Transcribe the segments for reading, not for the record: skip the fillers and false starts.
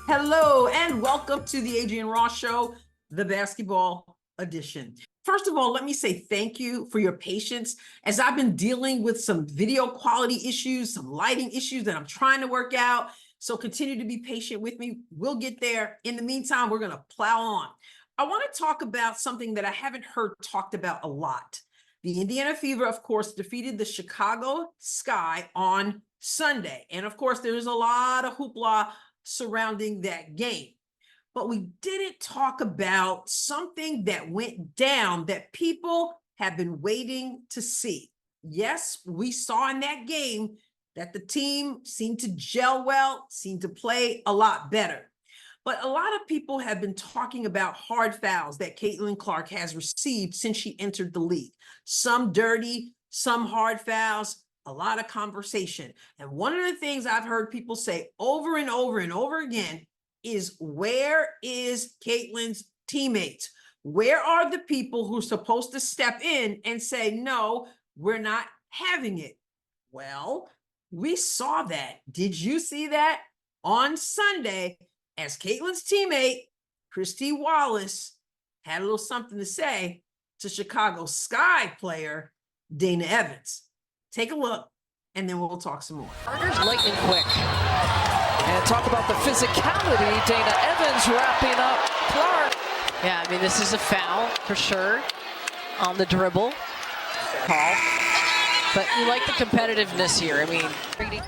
Hello and welcome to the Adrienne Ross Show, the basketball edition. First of all, let me say thank you for your patience as I've been dealing with some video quality issues, some lighting issues that I'm trying to work out. So continue to be patient with me. We'll get there. In the meantime, we're going to plow on. I want to talk about something that I haven't heard talked about a lot. The Indiana Fever, of course, defeated the Chicago Sky on Sunday. And of course, there's a lot of hoopla surrounding that game. But we didn't talk about something that went down that people have been waiting to see. Yes, we saw in that game that the team seemed to gel well, seemed to play a lot better. But a lot of people have been talking about hard fouls that Caitlin Clark has received since she entered the league. Some dirty, some hard fouls, a lot of conversation. And one of the things I've heard people say over and over and over again is, where is Caitlin's teammates? Where are the people who are supposed to step in and say, no, we're not having it? Well, we saw that. Did you see that on Sunday as Caitlin's teammate, Kristy Wallace, had a little something to say to Chicago Sky player Dana Evans? Take a look, and then we'll talk some more. Carter's lightning quick. And talk about the physicality. Dana Evans wrapping up Clark. Yeah, I mean, this is a foul for sure on the dribble. Call. But you like the competitiveness here. I mean,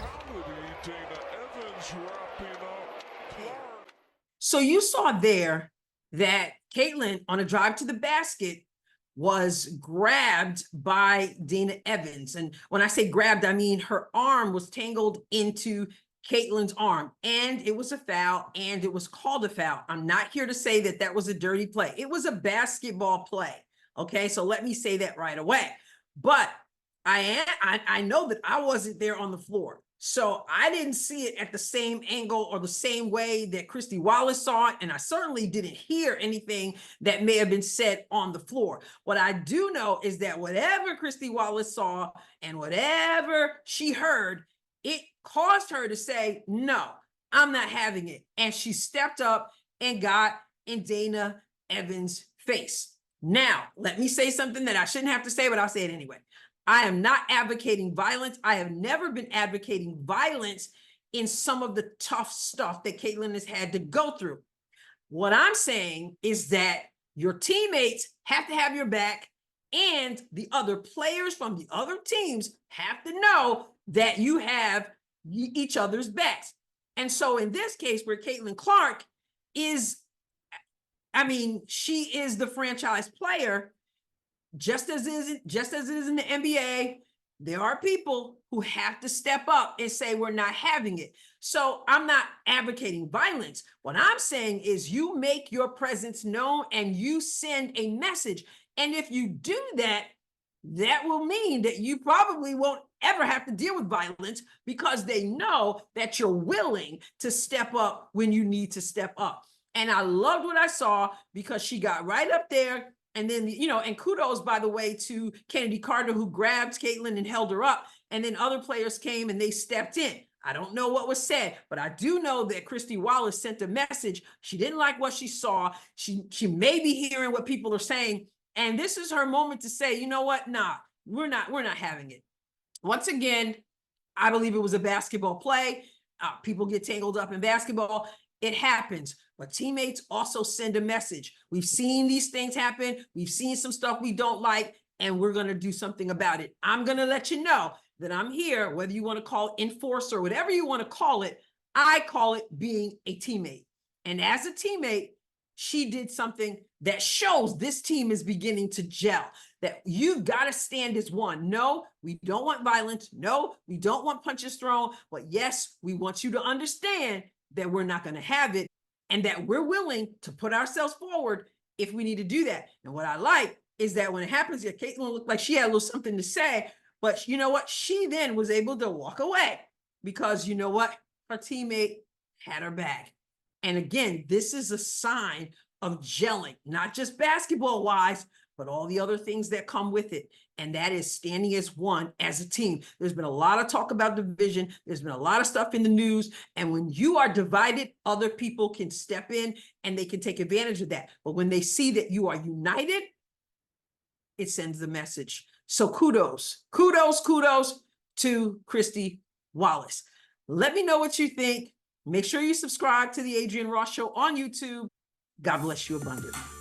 so you saw there that Caitlin, on a drive to the basket, was grabbed by Dana Evans. And when I say grabbed, I mean her arm was tangled into Caitlin's arm, and it was a foul, and it was called a foul. I'm not here to say that that was a dirty play. It was a basketball play. Okay, so let me say that right away. But I know that I wasn't there on the floor. So I didn't see it at the same angle or the same way that Kristy Wallace saw it. And I certainly didn't hear anything that may have been said on the floor. What I do know is that whatever Kristy Wallace saw and whatever she heard, it caused her to say, no, I'm not having it. And she stepped up and got in Dana Evans' face. Now, let me say something that I shouldn't have to say, but I'll say it anyway. I am not advocating violence. I have never been advocating violence in some of the tough stuff that Caitlin has had to go through. What I'm saying is that your teammates have to have your back, and the other players from the other teams have to know that you have each other's backs. And so in this case, where Caitlin Clark is, I mean, she is the franchise player. Just as it is in the NBA, there are people who have to step up and say, we're not having it. So I'm not advocating violence. What I'm saying is you make your presence known and you send a message. And if you do that, that will mean that you probably won't ever have to deal with violence, because they know that you're willing to step up when you need to step up. And I loved what I saw, because she got right up there. And then, you know, and kudos, by the way, to Kennedy Carter, who grabbed Caitlin and held her up. And then other players came and they stepped in. I don't know what was said, but I do know that Kristy Wallace sent a message. She didn't like what she saw. She may be hearing what people are saying. And this is her moment to say, you know what? Nah, we're not having it. Once again, I believe it was a basketball play. People get tangled up in basketball. It happens. But teammates also send a message. We've seen these things happen. We've seen some stuff we don't like, and we're going to do something about it. I'm going to let you know that I'm here, whether you want to call it enforcer, whatever you want to call it. I call it being a teammate. And as a teammate, she did something that shows this team is beginning to gel, that you've got to stand as one. No, we don't want violence. No, we don't want punches thrown. But yes, we want you to understand that we're not going to have it, and that we're willing to put ourselves forward if we need to do that. And what I like is that when it happens, yeah, Caitlin looked like she had a little something to say, but you know what? She then was able to walk away, because you know what? Her teammate had her back. And again, this is a sign of gelling, not just basketball wise, but all the other things that come with it. And that is standing as one, as a team. There's been a lot of talk about division. There's been a lot of stuff in the news. And when you are divided, other people can step in and they can take advantage of that. But when they see that you are united, it sends the message. So kudos to Kristy Wallace. Let me know what you think. Make sure you subscribe to the Adrienne Ross Show on YouTube. God bless you abundantly.